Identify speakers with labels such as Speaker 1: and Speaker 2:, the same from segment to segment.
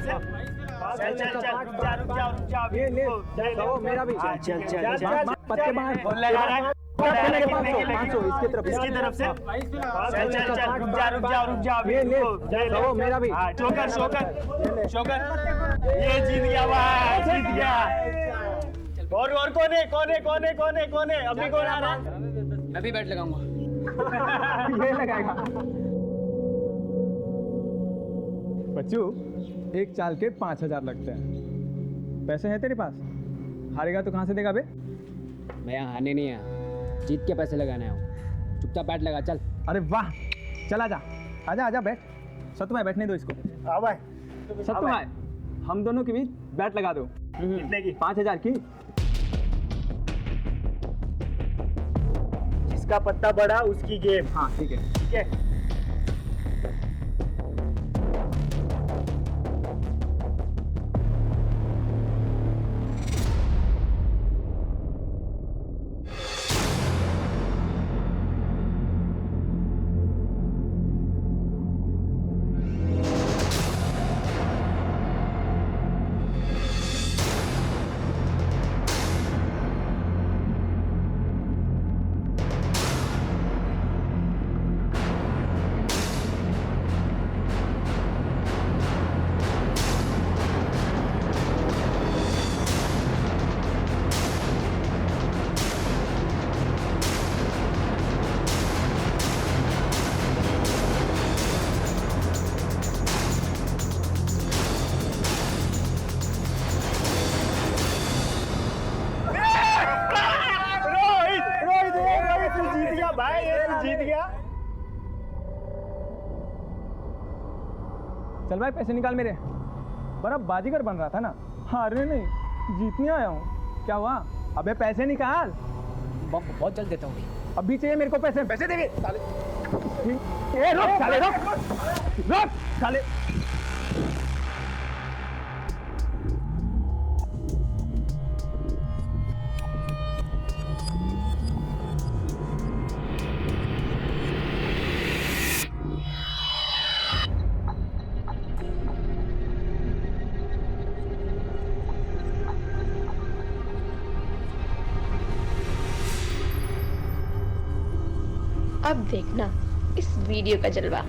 Speaker 1: से चल चल चल रुक जा
Speaker 2: ये ले दो मेरा भी।
Speaker 1: चल
Speaker 2: पत्ते बाहर
Speaker 1: बोल लगा रहा है
Speaker 2: 500 इसकी तरफ
Speaker 1: से चल रुक जा
Speaker 2: ये ले दो मेरा भी।
Speaker 1: शोकर ये जीत गया भाई, जीत गया। और कौन है अभी कौन आ रहा है?
Speaker 3: मैं भी बैट लगाऊंगा।
Speaker 2: ये लगाएगा बच्चू, एक चाल के 5,000 लगते हैं। पैसे हैं तेरे पास? हारेगा तो कहाँ से देगा बे?
Speaker 3: मैं यहाँ हारने नहीं आया, जीत के पैसे लगाने आया। चुपचाप बैट लगा चल।
Speaker 2: अरे वाह, चल आजा बैठ। सत्तू भाई बैठने दो इसको। सत्तू भाई, हम दोनों के बीच बैट लगा दो।
Speaker 1: कितने की?
Speaker 2: 5,000 की।
Speaker 1: जिसका पत्ता बड़ा उसकी गेम।
Speaker 2: हाँ ठीक है।
Speaker 1: भाई ये तो जीत गया।
Speaker 2: चल भाई पैसे निकाल मेरे। बड़ा बाजीगर बन रहा था ना, हारने नहीं जीतने आया हूँ। क्या हुआ? अबे पैसे निकाल।
Speaker 3: बहुत जल्द देता हूँ।
Speaker 2: अभी चाहिए मेरे को पैसे। पैसे देंगे साले। रुक साले।
Speaker 4: अब देखना इस वीडियो का जलवा।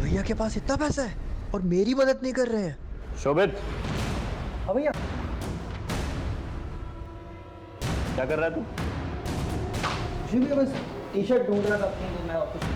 Speaker 5: भैया के पास इतना पैसा है और मेरी मदद नहीं कर रहे हैं।
Speaker 1: शोभित,
Speaker 2: हाँ भैया।
Speaker 1: क्या कर रहा है तू?
Speaker 5: जी भैया बस टी शर्ट ढूंढ रहा था अपनी, तो मैं वापस।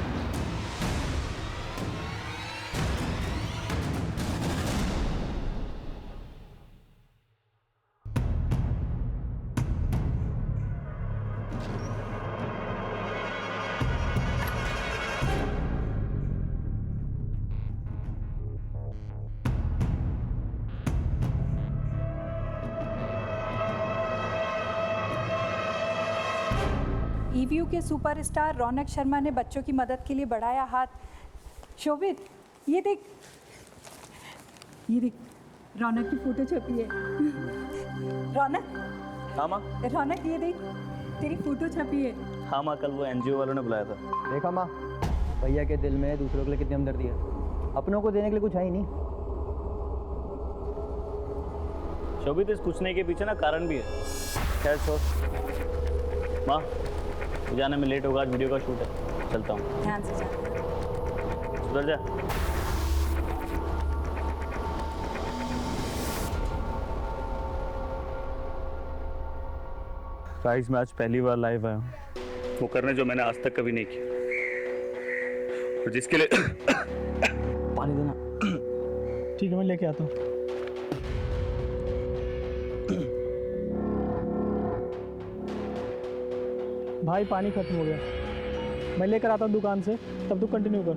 Speaker 6: ईवीयू के सुपरस्टार रौनक शर्मा ने बच्चों की मदद के लिए बढ़ाया हाथ। शोभित, ये देख रौनक की फोटो छपी है। रौनक।
Speaker 1: हाँ माँ।
Speaker 6: रौनक ये देख, तेरी फोटो छपी है।
Speaker 1: हाँ माँ, कल वो एनजीओ वालों ने बुलाया था।
Speaker 5: देखा माँ, भैया के दिल में दूसरों के लिए कितनी हमदर्दी है। अपनों को देने के लिए कुछ है ही नहीं।
Speaker 1: शोभित, इस कुछ नहीं के पीछे ना कारण भी है। खैर छोड़ माँ, जाने में लेट होगा, आज वीडियो का शूट है, चलता हूँ।
Speaker 6: ध्यान से जा।
Speaker 1: सुधर जा। गाइस, मैं आज पहली बार लाइव आया हूँ, वो करने जो मैंने आज तक कभी नहीं किया, और जिसके लिए
Speaker 3: पानी देना।
Speaker 2: ठीक है, मैं लेके आता हूँ। भाई पानी खत्म हो गया, मैं लेकर आता हूँ दुकान से, तब तू कंटिन्यू कर।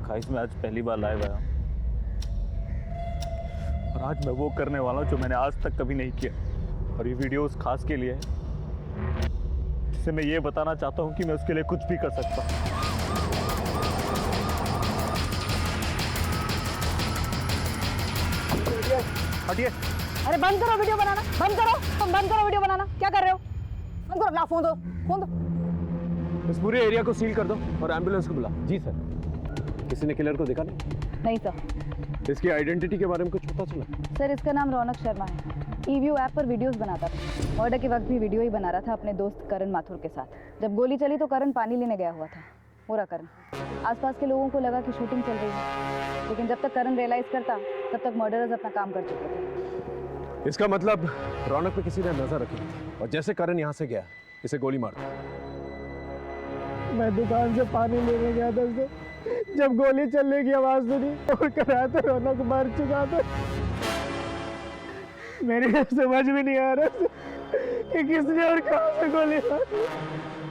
Speaker 1: गाइस मैं आज पहली बार लाइव आया हूँ और आज मैं वो करने वाला हूँ जो मैंने आज तक कभी नहीं किया, और ये वीडियो उस खास के लिए है जिसे मैं ये बताना चाहता हूँ कि मैं उसके लिए कुछ भी कर सकता हूँ।
Speaker 2: हटिए।
Speaker 7: अरे बंद करो वीडियो बनाना, बंद करो, तुम बंद करो वीडियो बनाना। क्या कर रहे हो? बंद करो, ला फोन दो, फोन दो।
Speaker 8: इस पूरे एरिया को सील कर दो और एम्बुलेंस को बुला। जी सर। किसी ने किलर को देखा नहीं?
Speaker 7: नहीं सर।
Speaker 8: इसकी आइडेंटिटी के बारे में कुछ पता चला?
Speaker 7: सर इसका नाम रौनक शर्मा है। ईव्यू ऐप पर वीडियोस बनाता था। मर्डर के वक्त भी वीडियो ही बना रहा था अपने दोस्त करण माथुर के साथ। जब गोली चली तो करण पानी लेने गया हुआ था। पूरा करण। आसपास के लोगों को लगा कि शूटिंग चल रही है, लेकिन जब तक करण रियलाइज करता तब तक मर्डरर्स अपना काम कर चुके थे।
Speaker 8: इसका मतलब रौनक पे किसी ने नजर रखी और जैसे करण यहाँ से गया इसे गोली मार दी।
Speaker 2: मैं दुकान से पानी लेने गया था सर, जब गोली चलने की आवाज सुनी और करा तो रौनक मर चुका था। मेरे समझ में नहीं आ रहा कि किसने और कहाँ से गोली मारी।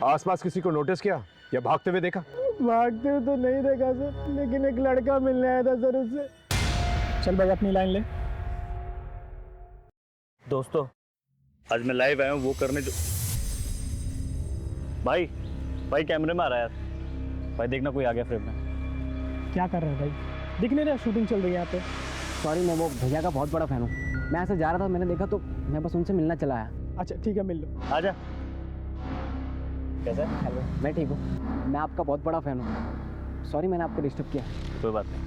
Speaker 8: आसपास किसी को नोटिस किया या भागते हुए देखा?
Speaker 2: भागते हुए तो नहीं देखा सर, लेकिन एक लड़का मिलने आया था सर उससे। चल भाई अपनी लाइन ले।
Speaker 1: दोस्तों आज मैं लाइव आया हूँ वो करने जो भाई कैमरे में आ रहा है यार। भाई देखना कोई आ गया फ्रेम में।
Speaker 2: क्या कर रहे हैं भाई? दिख नहीं रहा शूटिंग चल रही है यहाँ पे।
Speaker 3: सॉरी, मैं वो भैया का बहुत बड़ा फैन हूँ। मैं ऐसे जा रहा था, मैंने देखा तो मैं बस उनसे मिलना चला आया।
Speaker 2: अच्छा ठीक है, मिल लो।
Speaker 1: आजा। कैसा है?
Speaker 3: हेलो, मैं ठीक हूँ। मैं आपका बहुत बड़ा फैन हूँ। सॉरी मैंने आपको डिस्टर्ब किया।
Speaker 1: कोई बात नहीं,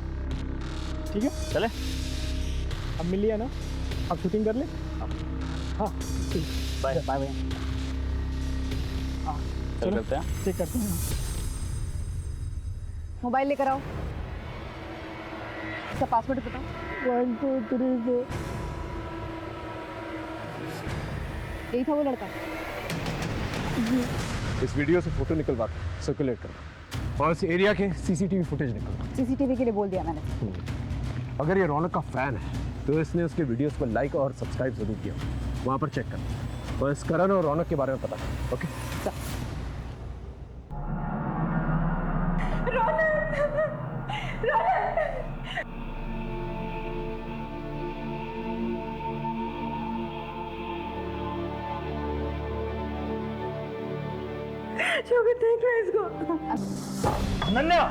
Speaker 2: ठीक है
Speaker 1: चले।
Speaker 2: अब मिल लिया ना, अब शूटिंग कर ले। हाँ ठीक,
Speaker 1: बाय
Speaker 3: बाय भैया।
Speaker 1: चल करते हैं।
Speaker 2: चेक करते हैं।
Speaker 7: मोबाइल लेकर आओ। इसका पासवर्ड बताओ।
Speaker 2: 1 2 3 4।
Speaker 7: यही था वो लड़का।
Speaker 8: इस वीडियो से फोटो निकलवा सर्कुलेट करो और इस एरिया के सीसीटीवी फुटेज निकलवा।
Speaker 7: सीसीटीवी के लिए बोल दिया मैंने।
Speaker 8: अगर ये रौनक का फैन है तो इसने उसके वीडियोस को लाइक और सब्सक्राइब जरूर किया। वहाँ पर चेक कर और इस करण और रौनक के बारे में पता कर। ओके
Speaker 7: देख रहे इसको।
Speaker 1: अनन्या,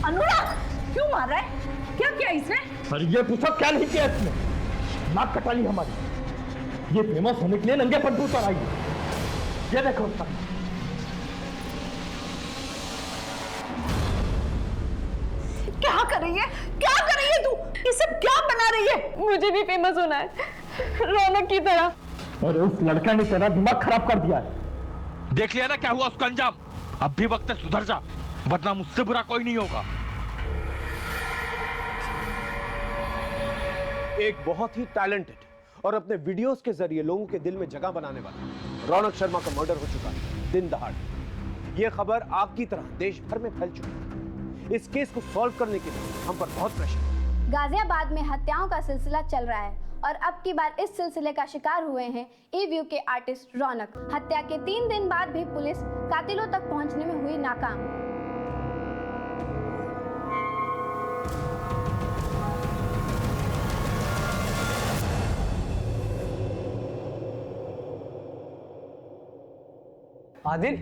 Speaker 7: अनुराग क्यों मार रहा है? क्या किया इसने?
Speaker 2: अरे ये पूछो क्या नहीं किया इसने? नाक कटा ली हमारी। ये फेमस होने के लिए नंगे पट्टू पर आई है। ये देखो उसका।
Speaker 7: क्या कर रही है? क्या कर रही है तू? ये सब क्या बना रही है? मुझे भी फेमस होना है रौनक की तरह।
Speaker 2: अरे उस लड़का ने तेरा दिमाग खराब कर दिया है।
Speaker 9: देख लिया ना क्या हुआ उसका अंजाम। अब भी वक्त है सुधर जा, वरना मुझसे बुरा कोई नहीं होगा।
Speaker 8: एक बहुत ही टैलेंटेड और अपने वीडियोस के जरिए लोगों के दिल में जगह बनाने वाला रौनक शर्मा का मर्डर हो चुका है दिन दहाड़े। ये खबर आग की तरह देश भर में फैल चुकी है। इस केस को सॉल्व करने के लिए हम पर बहुत प्रेशर है।
Speaker 10: गाजियाबाद में हत्याओं का सिलसिला चल रहा है और अब की बार इस सिलसिले का शिकार हुए हैं ईव्यू के आर्टिस्ट रौनक। हत्या के 3 दिन बाद भी पुलिस कातिलों तक पहुंचने में हुई नाकाम।
Speaker 5: आदिल,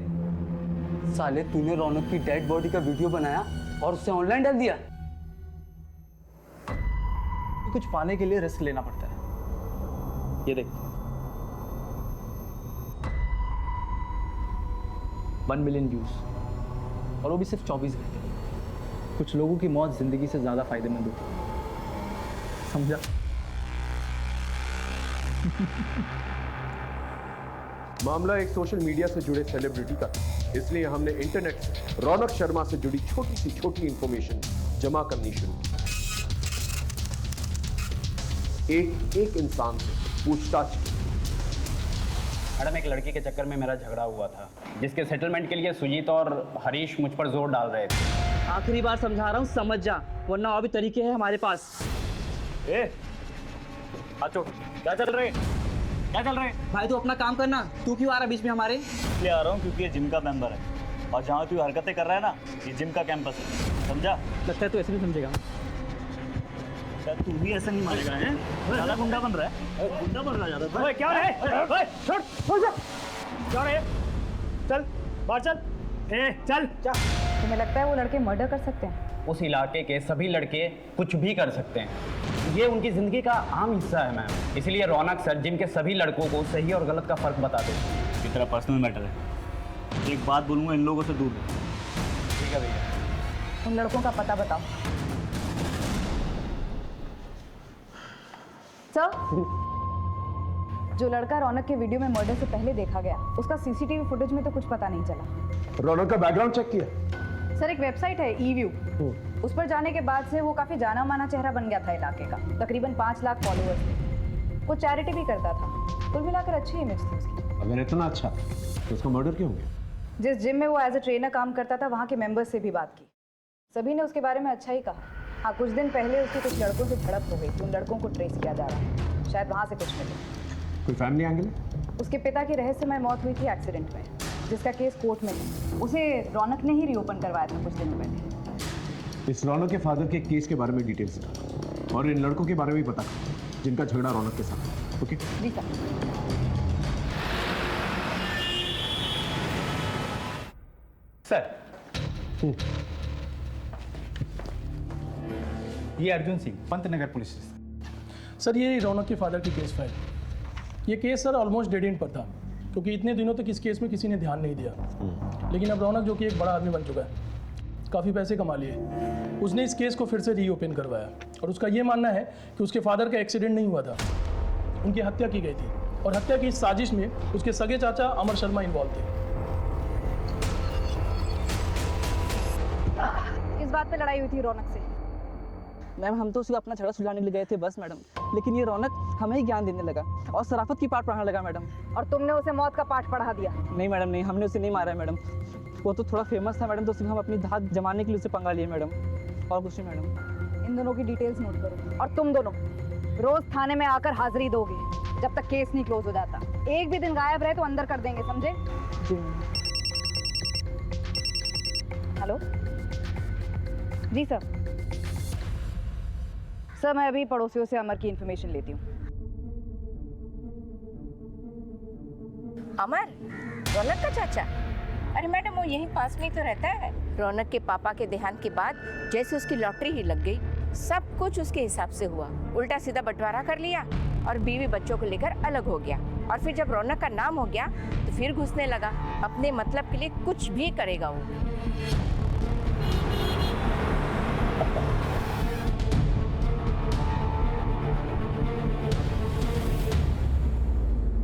Speaker 5: साले तूने रौनक की डेड बॉडी का वीडियो बनाया और उसे ऑनलाइन डाल दिया।
Speaker 2: कुछ पाने के लिए रिस्क लेना पड़ता है। ये देख 1 मिलियन व्यूज, और वो भी सिर्फ 24 घंटे। कुछ लोगों की मौत जिंदगी से ज्यादा फायदेमंद होती है, समझा?
Speaker 8: मामला एक सोशल मीडिया से जुड़े सेलिब्रिटी का था, इसलिए हमने इंटरनेट से रौनक शर्मा से जुड़ी छोटी सी छोटी इंफॉर्मेशन जमा करनी शुरू की। एक एक इंसान से पूछताछ की
Speaker 3: मैडम एक लड़की के चक्कर में मेरा झगड़ा हुआ था, जिसके सेटलमेंट के लिए सुजीत और हरीश मुझ पर जोर डाल रहे थे।
Speaker 2: आखिरी बार समझा रहा हूँ, समझ जा, वरना और भी तरीके हैं हमारे पास।
Speaker 1: आचो, क्या चल रहे
Speaker 2: भाई तू अपना काम करना, तू क्यों आ रहा है बीच में हमारे?
Speaker 1: इसलिए आ रहा हूँ क्योंकि ये जिम का मेंबर है, और जहाँ तू हरकतें कर रहा है ना, ये जिम का कैंपस है, समझा?
Speaker 2: लगता है तू ऐसे नहीं समझेगा।
Speaker 1: क्या तू भी ऐसा नहीं मानेगा? हैं? ज़्यादा गुंडा बन रहा है, गुंडा बन रहा है ज़्यादा। ओए क्या है? ओए छोड़ जा, क्या है? चल बाहर चल, चल।
Speaker 7: तुम्हें लगता है वो लड़के मर्डर कर सकते हैं?
Speaker 3: उस इलाके के सभी लड़के कुछ भी कर सकते हैं, ये उनकी ज़िंदगी का आम हिस्सा है मैम। इसलिए रौनक सर जिम के सभी लड़कों को सही और गलत का फ़र्क बता देते।
Speaker 1: ये तेरा पर्सनल मैटर है, एक बात बोलूँगा, इन लोगों से दूर रहो।
Speaker 3: ठीक है भैया।
Speaker 7: उन लड़कों का पता बताओ। सर, जो लड़का रौनक के वीडियो में मर्डर से पहले देखा गया, उसका सीसीटीवी फुटेज में तो कुछ पता नहीं चला।
Speaker 8: रौनक का बैकग्राउंड चेक किया?
Speaker 7: सर एक वेबसाइट है ईव्यू, उस पर जाने के बाद से वो काफी जाना माना चेहरा बन गया था इलाके का। तकरीबन 5 लाख फॉलोअर्स थे। वो चैरिटी भी करता था। कुल मिलाकर अच्छी इमेज थी उसकी।
Speaker 8: अगर इतना अच्छा तो उसका मर्डर क्यों हो गया?
Speaker 7: जिस जिम में वो एज ए ट्रेनर काम करता था, वहाँ के मेंबर्स से भी बात की, सभी ने उसके बारे में अच्छा ही कहा। हाँ, कुछ दिन पहले उसकी कुछ लड़कों से झड़प हो गई थी। उन लड़कों को ट्रेस किया जा रहा है, शायद वहाँ से कुछ मिले।
Speaker 8: कोई फैमिली एंगल है?
Speaker 7: उसके पिता की रहस्यमय मौत हुई थी एक्सीडेंट में, जिसका केस कोर्ट में है। उसे रौनक ने ही रीओपन करवाया था कुछ दिन पहले।
Speaker 8: इस रौनक के फादर के केस के बारे में डिटेल्स है और इन लड़कों के बारे में भी पता कर, जिनका झगड़ा रौनक के साथ। ओके
Speaker 7: जी सर।
Speaker 11: सर, ये Arjun Singh, Pantnagar police station.
Speaker 12: Sir, ये रौनक के फादर की केस फाइल। ये case sir almost dead and पर था, क्योंकि इतने दिनों तक इस केस में किसी ने ध्यान नहीं दिया। लेकिन अब रौनक, जो कि एक बड़ा आदमी बन चुका है, काफ़ी पैसे कमा लिए, उसने इस केस को फिर से रीओपन करवाया। और उसका ये मानना है कि उसके फादर का एक्सीडेंट नहीं हुआ था, उनकी हत्या की गई थी। और हत्या की इस साजिश में उसके सगे चाचा अमर शर्मा इन्वॉल्व थे।
Speaker 7: किस बात पे लड़ाई हुई थी रौनक से?
Speaker 2: मैम हम तो उसको अपना झगड़ा सुलझाने ले गए थे बस मैडम, लेकिन ये रौनक हमें ही ज्ञान देने लगा और शराफत की पाठ पढ़ाने लगा मैडम।
Speaker 7: और तुमने उसे मौत का पाठ पढ़ा दिया?
Speaker 2: नहीं मैडम नहीं, हमने उसे नहीं मारा है मैडम। वो तो थोड़ा फेमस था मैडम, तो सिर्फ हम अपनी धाक जमाने के लिए उसे पंगा लिए मैडम, और कुछ नहीं मैडम।
Speaker 7: इन दोनों की डिटेल्स नोट करो, और तुम दोनों रोज थाने में आकर हाजिरी दोगे जब तक केस नहीं क्लोज हो जाता। एक भी दिन गायब रहे तो अंदर कर देंगे, समझे? हेलो जी सर। सर, मैं अभी पड़ोसियों से अमर की इन्फॉर्मेशन लेती हूँ।
Speaker 13: अमर, रौनक का चाचा? अरे मैडम, वो यहीं पास में ही तो रहता है। रौनक के पापा के देहांत के बाद जैसे उसकी लॉटरी ही लग गई, सब कुछ उसके हिसाब से हुआ। उल्टा सीधा बंटवारा कर लिया और बीवी बच्चों को लेकर अलग हो गया। और फिर जब रौनक का नाम हो गया तो फिर घुसने लगा। अपने मतलब के लिए कुछ भी करेगा वो।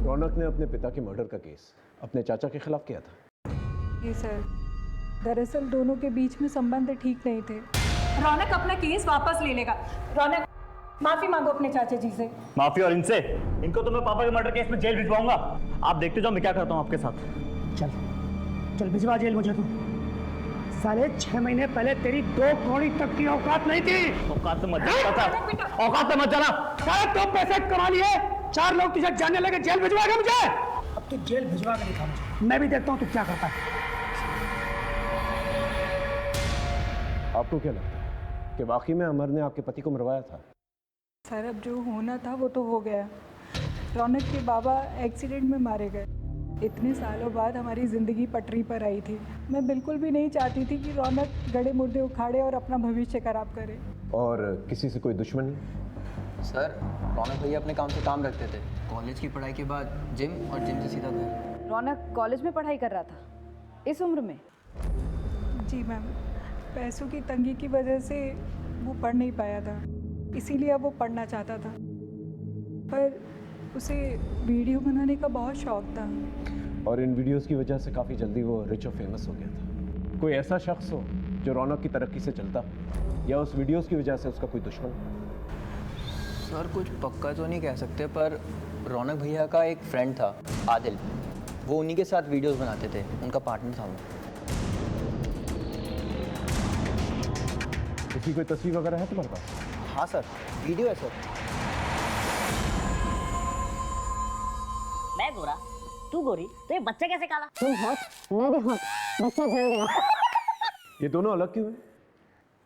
Speaker 8: रौनक ने अपने पिता के मर्डर का केस अपने चाचा के खिलाफ किया था।
Speaker 6: जी सर, दरअसल दोनों के बीच में संबंध ठीक नहीं थे। रौनक अपना केस वापस ले लेगा। रौनक, माफी मांगो अपने चाचा जी से।
Speaker 1: माफी? और इनसे? इनको तो मैं पापा के मर्डर केस में जेल भिजवाऊंगा। आप देखते जाओ मैं क्या करता हूँ आपके साथ।
Speaker 12: चल चल भिजवा जेल मुझे। तू साले 6 महीने पहले तेरी 2 कौड़ी तक की औकात नहीं थी।
Speaker 1: औकात से मत जाना, औकात से मत जाना।
Speaker 12: सारे तो पैसे कमा लिए, 4 लोग तुझे जानने लगे, जेल भिजवाएगा मुझे? अब तू जेल भिजवा के दिखा मुझे, मैं भी देखता हूँ तू क्या करता है।
Speaker 8: आपको क्या लगता है कि वाकई में अमर ने आपके पति को मरवाया था?
Speaker 6: सर, अब जो होना था वो तो हो गया। रौनक के बाबा एक्सीडेंट में मारे गए। इतने सालों बाद हमारी ज़िंदगी पटरी पर आई थी। मैं बिल्कुल भी नहीं चाहती थी कि रौनक गड़े मुर्दे उखाड़े और अपना भविष्य खराब करे।
Speaker 8: और किसी से कोई दुश्मनी?
Speaker 3: सर, रौनक भैया अपने काम से काम रखते थे। कॉलेज की पढ़ाई के बाद जिम, और जिम से सीधा घर।
Speaker 7: रौनक कॉलेज में पढ़ाई कर रहा था इस उम्र में?
Speaker 6: जी मैम, पैसों की तंगी की वजह से वो पढ़ नहीं पाया था, इसीलिए अब वो पढ़ना चाहता था। पर उसे वीडियो बनाने का बहुत शौक था।
Speaker 8: और इन वीडियोस की वजह से काफ़ी जल्दी वो रिच और फेमस हो गया था। कोई ऐसा शख्स हो जो रौनक की तरक्की से चलता, या उस वीडियोस की वजह से उसका कोई दुश्मन?
Speaker 3: सर, कुछ पक्का तो नहीं कह सकते, पर
Speaker 2: रौनक भैया का एक फ्रेंड था आदिल, वो उन्हीं के साथ वीडियोस बनाते थे, उनका पार्टनर था वो।
Speaker 8: उसकी कोई तस्वीर वगैरह है तुम्हारे पास?
Speaker 2: हाँ सर, वीडियो है सर।
Speaker 14: मैं गोरा, तू गोरी, तो ये बच्चा कैसे काला? तुम हॉट, मैं भी हॉट, बच्चा जल गया।
Speaker 8: ये दोनों अलग क्यों हैं?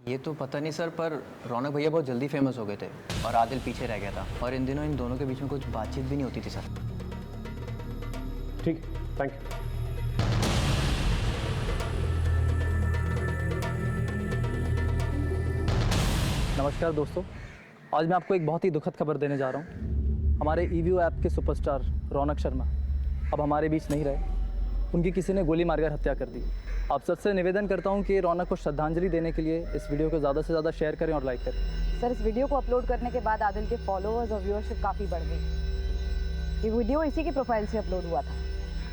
Speaker 2: ये तो पता नहीं सर, पर रौनक भैया बहुत जल्दी फेमस हो गए थे और आदिल पीछे रह गया था, और इन दिनों इन दोनों के बीच में कुछ बातचीत भी नहीं होती थी सर।
Speaker 8: ठीक, थैंक यू।
Speaker 2: नमस्कार दोस्तों, आज मैं आपको एक बहुत ही दुखद खबर देने जा रहा हूँ। हमारे ईवीओ ऐप के सुपरस्टार रौनक शर्मा अब हमारे बीच नहीं रहे। उनकी किसी ने गोली मारकर हत्या कर दी। आप सबसे निवेदन करता हूँ कि रौनक को श्रद्धांजलि देने के लिए इस वीडियो को ज़्यादा से ज़्यादा शेयर करें और लाइक करें।
Speaker 7: सर, इस वीडियो को अपलोड करने के बाद आदिल के फॉलोअर्स और व्यूअरशिप काफ़ी बढ़ गई। ये वीडियो इसी की प्रोफाइल से अपलोड हुआ था।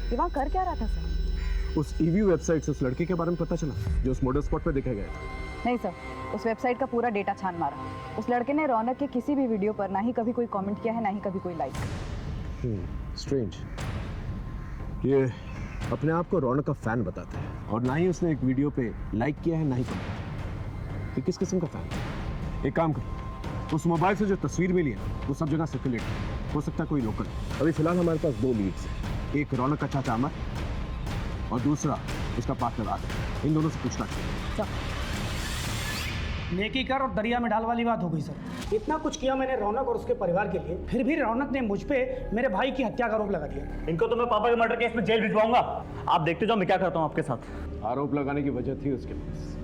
Speaker 7: ये वहाँ कर क्या रहा था सर?
Speaker 8: उस ईवीओ वेबसाइट से उस लड़के के बारे में पता चला जो उस मॉडल स्पॉट पे देखा गया था?
Speaker 7: नहीं सर, उस वेबसाइट का पूरा डेटा छान मारा। उस लड़के ने रौनक के किसी भी वीडियो पर ना ही कभी कोई कमेंट किया है, ना ही कभी कोई लाइक।
Speaker 8: स्ट्रेंज। ये अपने आप को रौनक का फैन बताता है और ना ही उसने एक वीडियो पे लाइक किया है, ना ही कमेंट। ये किस किस्म का फैन है? एक काम कर, उस मोबाइल से जो तस्वीर मिली है वो सब जगह सर्कुलेट हो सकता है कोई लोकल। अभी फिलहाल हमारे पास 2 लीड्स हैं, एक रौनक का चाचा अमर और दूसरा उसका पार्टनर आदिल। इन दोनों से पूछना।
Speaker 1: नेकी कर और दरिया में डाल वाली बात हो गई सर। इतना कुछ किया मैंने रौनक और उसके परिवार के लिए, फिर भी रौनक ने मुझ पे मेरे भाई की हत्या का आरोप लगा दिया।
Speaker 15: इनको तो मैं पापा के मर्डर केस में जेल भिजवाऊंगा। आप देखते जाओ मैं क्या करता हूँ आपके साथ।
Speaker 8: आरोप लगाने की वजह थी उसके पास।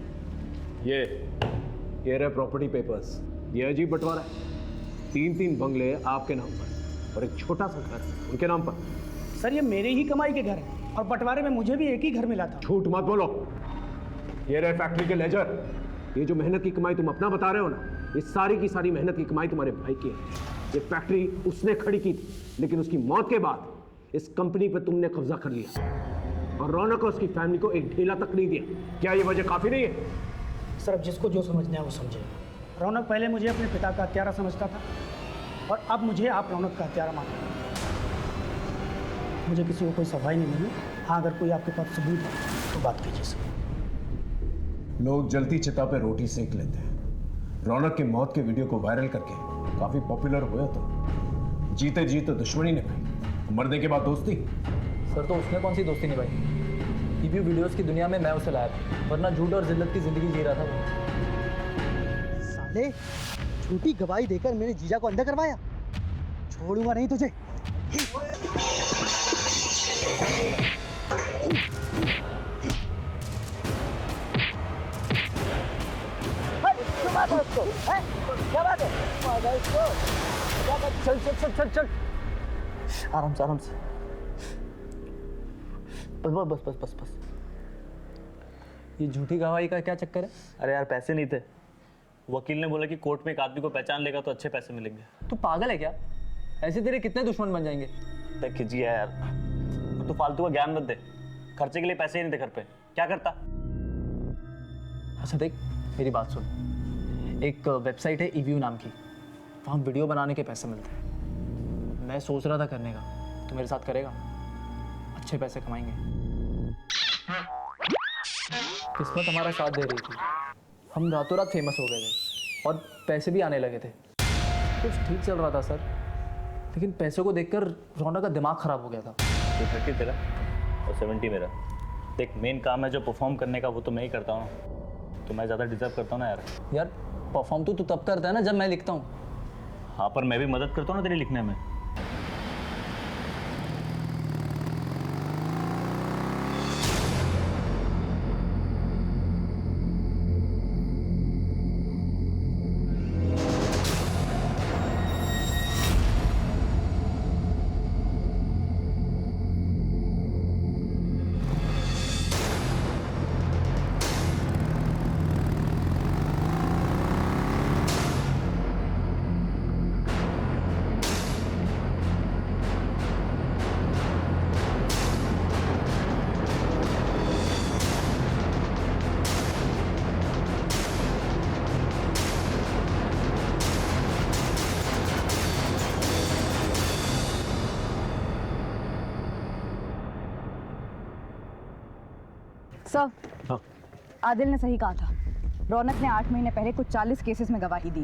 Speaker 8: ये रहे प्रॉपर्टी पेपर्स। ये अजीब बंटवारा है। 3-3 बंगले आपके नाम पर और एक छोटा सा घर उनके नाम पर।
Speaker 1: सर, ये मेरे ही कमाई के घर है और बंटवारे में मुझे भी एक ही घर मिला था।
Speaker 8: झूठ मत बोलो। ये रहे फैक्ट्री के लेजर। ये जो मेहनत की कमाई तुम अपना बता रहे हो ना, ये सारी की सारी मेहनत की कमाई तुम्हारे भाई की है। ये फैक्ट्री उसने खड़ी की थी, लेकिन उसकी मौत के बाद इस कंपनी पर तुमने कब्जा कर लिया और रौनक और उसकी फैमिली को एक ढेला तक नहीं दिया। क्या ये वजह काफी नहीं है?
Speaker 1: सर, अब जिसको जो समझना है वो समझे। रौनक पहले मुझे अपने पिता का हत्यारा समझता था और अब मुझे आप रौनक का हत्यारा मानते हैं। मुझे किसी को कोई सफाई नहीं मिली। हाँ, अगर कोई आपके पास सबूत है तो बात कीजिए सर।
Speaker 8: लोग जलती चिता पे रोटी सेक लेते हैं। रौनक की मौत के वीडियो को वायरल करके काफी पॉपुलर हुए तो जीते जी तो दुश्मनी निभाई, मरने के बाद दोस्ती।
Speaker 2: सर, तो उसने कौन सी दोस्ती निभाई? ईवीओ वीडियोस की दुनिया में मैं उसे लाया था, वरना झूठ और जिल्लत की जिंदगी जी रहा था वो।
Speaker 16: साले, झूठी गवाही देकर मेरे जीजा को अंधा करवाया। छोड़ूंगा नहीं तुझे।
Speaker 14: क्या बात है?
Speaker 2: चल चल चल चल चल, आराम से आराम से। बस बस बस बस बस। ये झूठी गवाही का क्या चक्कर है?
Speaker 15: अरे यार, पैसे नहीं थे। वकील ने बोला कि कोर्ट में एक आदमी को पहचान लेगा तो अच्छे पैसे मिलेंगे।
Speaker 2: तू पागल है क्या? ऐसे तेरे कितने दुश्मन बन जाएंगे?
Speaker 15: देख खिजिए यार, तू फालतू का ज्ञान मत दे। खर्चे के लिए पैसे ही नहीं थे घर पे, क्या करता?
Speaker 2: अच्छा देख, मेरी बात सुन। एक वेबसाइट है ईवीओ नाम की, वहाँ वीडियो बनाने के पैसे मिलते हैं। मैं सोच रहा था करने का, तो मेरे साथ करेगा? अच्छे पैसे कमाएंगे। किस्मत हमारा साथ दे रही थी, हम रातों रात फेमस हो गए थे और पैसे भी आने लगे थे। कुछ ठीक चल रहा था सर, लेकिन पैसों को देखकर रौनक का दिमाग खराब हो गया था।
Speaker 15: 30 तेरा और 70 मेरा। देख, मेन काम है जो परफॉर्म करने का, वो तो मैं ही करता हूँ, तो मैं ज़्यादा डिजर्व करता हूँ ना यार।
Speaker 2: यार, परफॉर्म तो तू तब करता है ना जब मैं लिखता हूँ।
Speaker 15: हाँ, पर मैं भी मदद करता हूँ ना तेरे लिखने में।
Speaker 7: सर,
Speaker 8: हाँ।
Speaker 7: आदिल ने सही कहा था। रौनक ने 8 महीने पहले कुछ 40 केसेस में गवाही दी।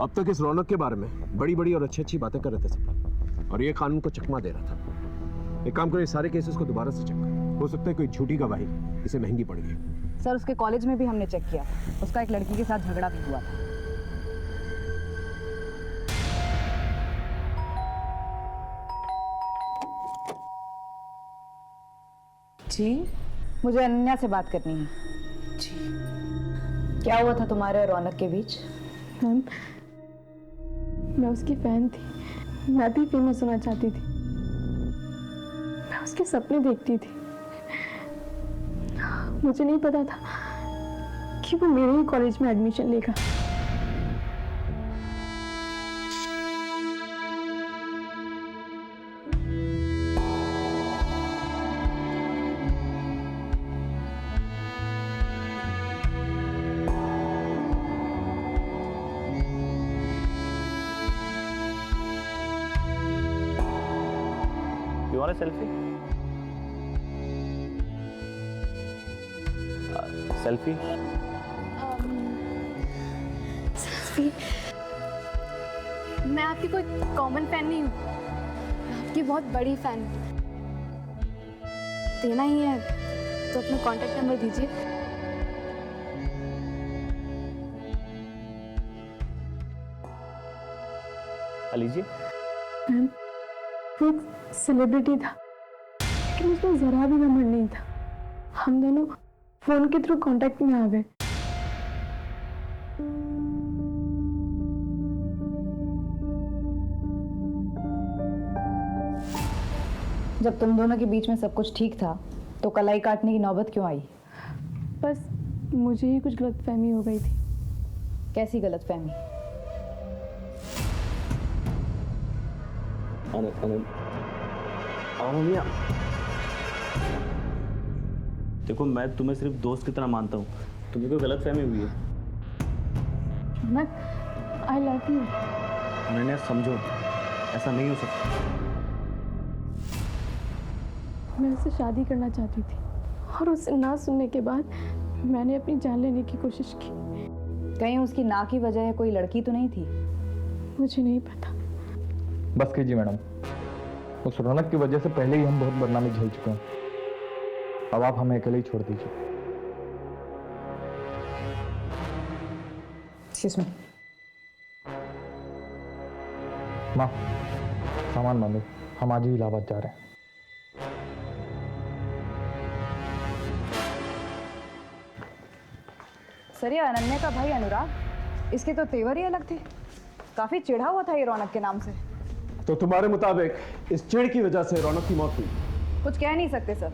Speaker 8: अब तक इस रौनक के बारे में बड़ी बड़ी और अच्छी अच्छी बातें कर रहे थे सब, और ये कानून को चकमा दे रहा था। एक काम करो, सारे केसेस को दोबारा से चेक करो, हो सकता है कोई झूठी गवाही इसे महंगी पड़ गई।
Speaker 7: सर, उसके कॉलेज में भी हमने चेक किया, उसका एक लड़की के साथ झगड़ा भी हुआ था।
Speaker 6: जी,
Speaker 7: मुझे अनन्या से बात करनी है।
Speaker 6: जी।
Speaker 7: क्या हुआ था तुम्हारे और रौनक के बीच?
Speaker 4: मैम, मैं उसकी फैन थी, मैं भी फेमस होना चाहती थी, मैं उसके सपने देखती थी। मुझे नहीं पता था कि वो मेरे ही कॉलेज में एडमिशन लेगा।
Speaker 15: You want a selfie? Selfie?
Speaker 4: Selfie? मैं आपकी कोई कॉमन फैन नहीं हूँ, मैं आपकी बहुत बड़ी फैन हूँ। देना ही है तो अपना कॉन्टैक्ट नंबर दीजिए।
Speaker 15: लीजिए।
Speaker 4: मैम, वो एक सेलिब्रिटी था, लेकिन उसमें जरा भी घमंड नहीं था। हम दोनों फोन के थ्रू कांटेक्ट में आ गए।
Speaker 7: जब तुम दोनों के बीच में सब कुछ ठीक था तो कलाई काटने की नौबत क्यों आई?
Speaker 4: बस मुझे ही कुछ गलतफहमी हो गई थी।
Speaker 7: कैसी गलतफहमी?
Speaker 15: अनन्या, देखो मैं तुम्हें सिर्फ दोस्त की तरह मानता हूँ, तुम्हें कोई गलतफहमी हुई है।
Speaker 4: I love you.
Speaker 15: अनन्या समझो, ऐसा नहीं हो सकता।
Speaker 4: मैं उससे शादी करना चाहती थी और उससे ना सुनने के बाद मैंने अपनी जान लेने की कोशिश की।
Speaker 7: कहीं उसकी ना की वजह कोई लड़की तो नहीं थी?
Speaker 4: मुझे नहीं पता।
Speaker 12: बस कीजिए मैडम, उस रौनक की वजह से पहले ही हम बहुत बदनामी झेल चुके हैं। अब आप हमें अकेले ही छोड़ दीजिए। माँ, सामान बांधो, हम आज ही इलाहाबाद जा रहे हैं।
Speaker 7: सर, ये अनन्या का भाई अनुराग, इसके तो तेवर ही अलग थे। काफी चिढ़ा हुआ था ये रौनक के नाम से।
Speaker 8: तो तुम्हारे मुताबिक इस चिढ़ की वजह से रौनक की मौत हुई?
Speaker 7: कुछ कह नहीं सकते सर,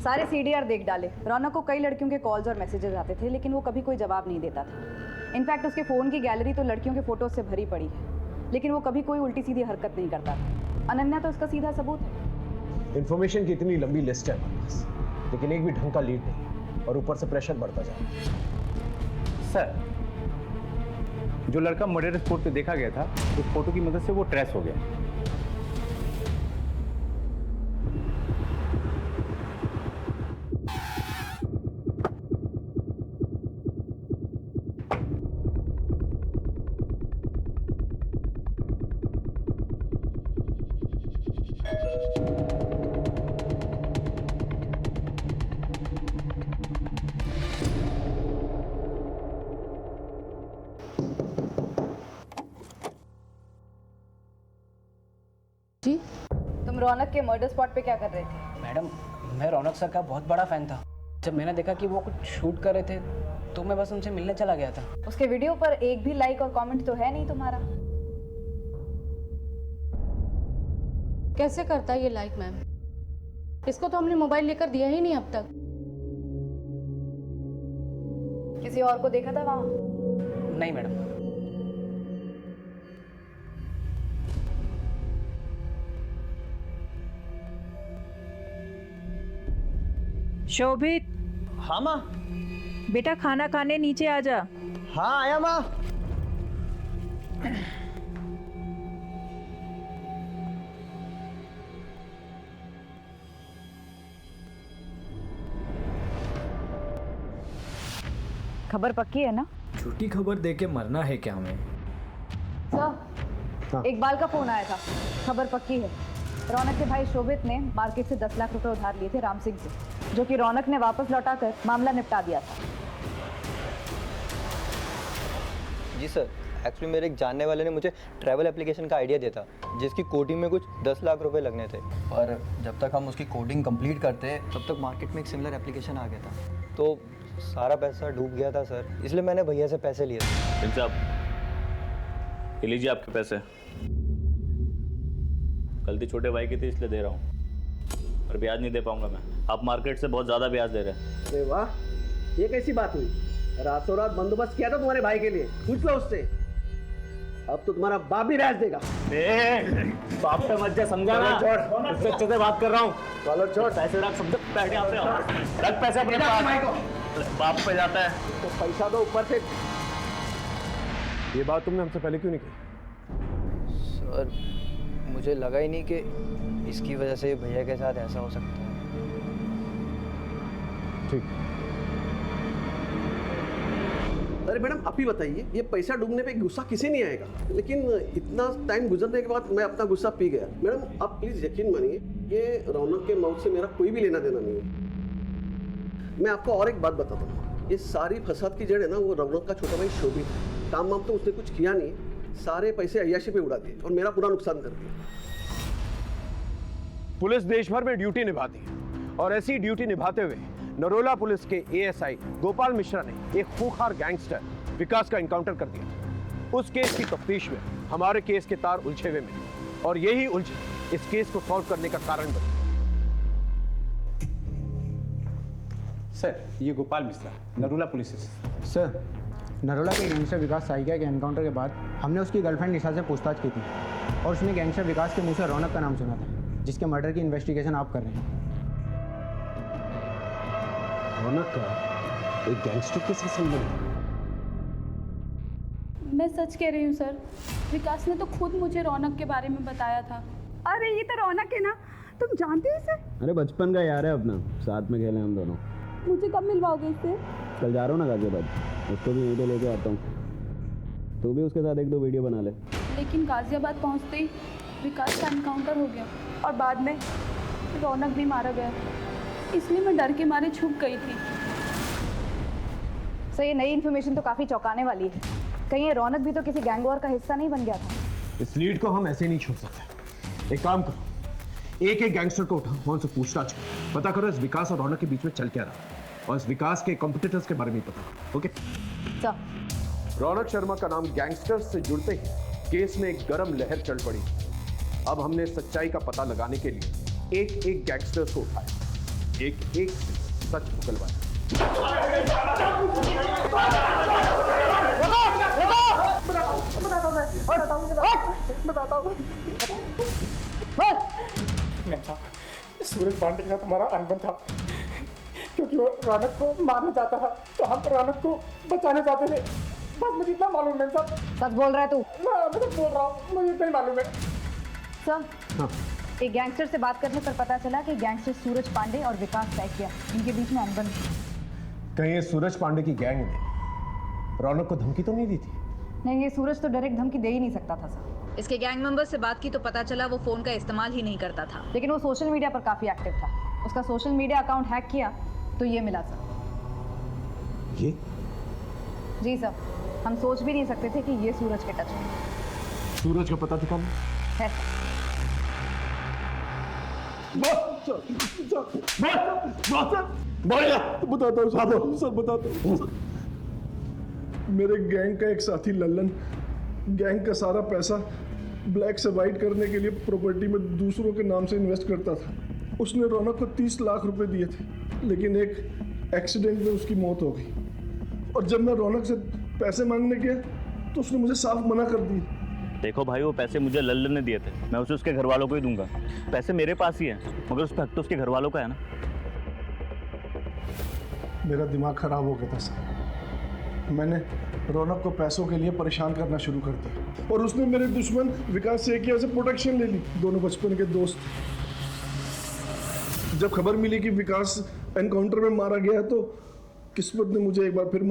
Speaker 7: सारे सीडीआर देख डाले। रौनक को कई लड़कियों के कॉल्स और मैसेजेस आते थे, लेकिन वो कभी कोई जवाब नहीं देता था। इनफैक्ट उसके फ़ोन की गैलरी तो लड़कियों के फोटोज से भरी पड़ी है, लेकिन वो कभी कोई उल्टी सीधी हरकत नहीं करता था। अनन्या तो उसका सीधा सबूत है।
Speaker 8: इंफॉर्मेशन की इतनी लंबी लिस्ट है हमारे पास, लेकिन एक भी ढंग का लीड नहीं, और ऊपर से प्रेशर बढ़ता जा रहा है।
Speaker 11: सर, जो लड़का मर्डर स्पॉट पे देखा गया था, उस फोटो की मदद से वो ट्रेस हो गया।
Speaker 7: जी, तुम रौनक के मर्डर स्पॉट पे क्या कर रहे थे?
Speaker 17: मैडम, मैं रौनक सर का बहुत बड़ा फ़ैन था। जब मैंने देखा कि वो कुछ शूट कर रहे थे तो मैं बस उनसे मिलने चला गया था।
Speaker 7: उसके वीडियो पर एक भी लाइक और कमेंट तो है नहीं तुम्हारा।
Speaker 18: कैसे करता है ये लाइक मैम? इसको तो हमने मोबाइल लेकर दिया ही नहीं अब तक।
Speaker 7: किसी और को देखा था वहाँ?
Speaker 17: नहीं मैडम।
Speaker 19: शोभित।
Speaker 5: हाँ माँ।
Speaker 19: बेटा खाना खाने नीचे आ जा।
Speaker 5: हाँ आया माँ।
Speaker 7: खबर पक्की है ना?
Speaker 20: झूठी खबर दे के मरना है क्या हमें?
Speaker 7: सर, इकबाल का फोन आया था, खबर पक्की है। रौनक के भाई शोभित ने मार्केट से 10 लाख रुपए उधार लिए थे राम सिंह से, जो कि रौनक ने वापस लौटाकर मामला निपटा दिया था।
Speaker 21: जी सर, एक्चुअली मेरे एक जानने वाले ने मुझे ट्रैवल एप्लीकेशन का आइडिया दिया था, जिसकी कोडिंग में कुछ 10 लाख रुपए लगने थे, और जब तक हम उसकी कोडिंग कंप्लीट करते तब तक मार्केट में एक सिमिलर एप्लीकेशन आ गया था, तो सारा पैसा डूब गया था सर, इसलिए मैंने भैया से पैसे लिए थे।
Speaker 15: साहब, ये लीजिए आपके पैसे। गलती छोटे भाई की थी इसलिए दे रहा हूँ, पर ब्याज नहीं दे पाऊंगा मैं। आप मार्केट से बहुत ज़्यादा ब्याज दे रहे हैं।
Speaker 8: अरे वाह, ये कैसी बात हुई? रातों रात बंदोबस्त किया था तुम्हारे भाई के लिए, पूछ लो उससे। अब तो तुम्हारा बाप भी ब्याज देगा।
Speaker 1: बाप पे मत जा, समझा ना?
Speaker 8: छोड़, उससे अच्छे से बात कर रहा हूँ। चलो छोड़,
Speaker 15: पैसे रख, समझ बैठ यहाँ पे, रख पैसे अपने पास। बाप पे जाता है
Speaker 8: तो पैसा दो ऊपर से। ये बात तुमने हमसे पहले क्यों नहीं की?
Speaker 21: सर, मुझे लगा ही नहीं कि इसकी वजह से भैया के साथ ऐसा हो सकता है।
Speaker 8: ठीक। अरे मैडम, आप ही बताइए, ये पैसा डूबने पे गुस्सा किसी नहीं आएगा, लेकिन इतना टाइम गुजरने के बाद मैं अपना गुस्सा पी गया। मैडम, आप प्लीज यकीन मानिए, ये रौनक के मौत से मेरा कोई भी लेना देना नहीं है। मैं आपको और एक बात बताता हूँ, ये सारी फसाद की जड़ है ना, वो रौनक का छोटा भाई शोभित है। काम वाम तो उसने कुछ किया नहीं, सारे पैसे अय्याशी पे उड़ा दिए और मेरा पूरा नुकसान कर दिया। पुलिस देश भर में ड्यूटी निभाती है, और ऐसी ड्यूटी निभाते हुए नरोला पुलिस के एएसआई गोपाल मिश्रा ने एक खूंखार गैंगस्टर विकास का एनकाउंटर कर दिया। उस केस की तफ्तीश में हमारे केस के तार उलझे हुए मिले, और यही उलझन इस केस को सॉल्व करने का कारण बनी।
Speaker 11: सर, ये गोपाल मिश्रा, नरोला पुलिस।
Speaker 22: सर, नरोला के गैंगस्टर विकास साइकिया के एनकाउंटर के बाद हमने उसकी गर्लफ्रेंड निशा से पूछताछ की थी, और उसने गैंगस्टर विकास के मुंह से रौनक का नाम सुना था, जिसके मर्डर की इन्वेस्टिगेशन आप कर रहे हैं।
Speaker 8: रौनक का एक गैंगस्टर के साथ संबंध?
Speaker 4: मैं सच कह रही हूँ सर, विकास ने तो खुद मुझे रौनक के बारे में बताया था।
Speaker 23: अरे ये तो रौनक है ना, तुम जानते हो इसे?
Speaker 24: अरे बचपन का यार है अपना, साथ में खेले हम दोनों।
Speaker 23: मुझे कब मिलवाओगे इससे?
Speaker 24: कल जा रहा हूँ ना गाजियाबाद, उसको भी यहीं पे लेके आता हूँ। तू भी उसके साथ 1-2 वीडियो बना ले।
Speaker 4: लेकिन गाजियाबाद पहुँचते ही विकास का एनकाउंटर हो गया, और बाद में रौनक भी मारा गया, इसलिए मैं डर के मारे छुप गई थी।
Speaker 7: सर, ये नई इन्फॉर्मेशन तो काफ़ी चौंकाने वाली है। कहीं ये रौनक भी तो किसी गैंग वॉर का हिस्सा नहीं बन गया था?
Speaker 8: इस लीड को हम ऐसे नहीं छोड़ सकते। एक काम करो, एक गैंगस्टर को उठाओ, वहां से पूछताछ करो, पता करो इस विकास और रौनक के बीच में चल क्या रहा, और इस विकास के कॉम्पिटिटर्स के बारे में पता करो। Okay
Speaker 7: sir.
Speaker 8: रौनक शर्मा का नाम गैंगस्टर्स से जुड़ते ही केस में एक गर्म लहर चल पड़ी। अब हमने सच्चाई का पता लगाने के लिए एक गैंगस्टर्स को उठाया, एक सच उगलवाया।
Speaker 12: सूरज पांडे के साथ हमारा अनबन था, क्योंकि वो रौनक को मारना चाहता था, तो हम रौनक को बचाना चाहते थे। बस मुझे इतना मालूम है सर।
Speaker 7: सच बोल रहा है तू?
Speaker 12: मैं तो बोल रहा हूँ, मुझे इतना ही मालूम है
Speaker 7: सर। हाँ। एक गैंगस्टर से बात करने पर पता चला कि गैंगस्टर सूरज पांडे और विकास साइकिया, इनके बीच में अनबन थी।
Speaker 8: कहीं ये सूरज पांडे की गैंग ने रौनक को धमकी तो नहीं दी थी?
Speaker 7: नहीं, ये सूरज तो डायरेक्ट धमकी दे ही नहीं सकता था सर।
Speaker 18: इसके गैंग मेंबर से बात की तो पता चला वो फोन का इस्तेमाल ही नहीं करता था,
Speaker 7: लेकिन वो सोशल मीडिया पर काफी एक्टिव था। उसका सोशल मीडिया अकाउंट हैक किया तो ये मिला सर।
Speaker 8: ये?
Speaker 7: जी सर, हम सोच भी नहीं सकते थे कि ये सूरज के टच में।
Speaker 8: सूरज का पता ठिकाना
Speaker 7: है?
Speaker 12: बताता हूँ सर, बताता हूँ। मेरे गैंग का एक साथी लल्लन गैंग का सारा पैसा ब्लैक से वाइट करने के लिए प्रॉपर्टी में दूसरों के नाम से इन्वेस्ट करता था। उसने रौनक को 30 लाख रुपए दिए थे, लेकिन एक एक्सीडेंट में उसकी मौत हो गई। और जब मैं रौनक से पैसे मांगने गया तो उसने मुझे साफ मना कर दिया।
Speaker 15: देखो भाई, वो पैसे मुझे लल्लन ने दिए थे, मैं उसे उसके घर वालों को ही दूंगा। पैसे मेरे पास ही हैं, मगर उस पर हक तो उसके घर वालों का है ना।
Speaker 12: मेरा दिमाग खराब हो गया था सर। मैंने रौनक को पैसों के लिए परेशान करना शुरू कर दिया, और उसने मेरे दुश्मन विकास सेकिया से प्रोटेक्शन ले ली। दोनों बचपन के दोस्त। जब खबर मिली कि विकास एनकाउंटर में मारा गया तो किस्मत ने मुझे एक बार फिर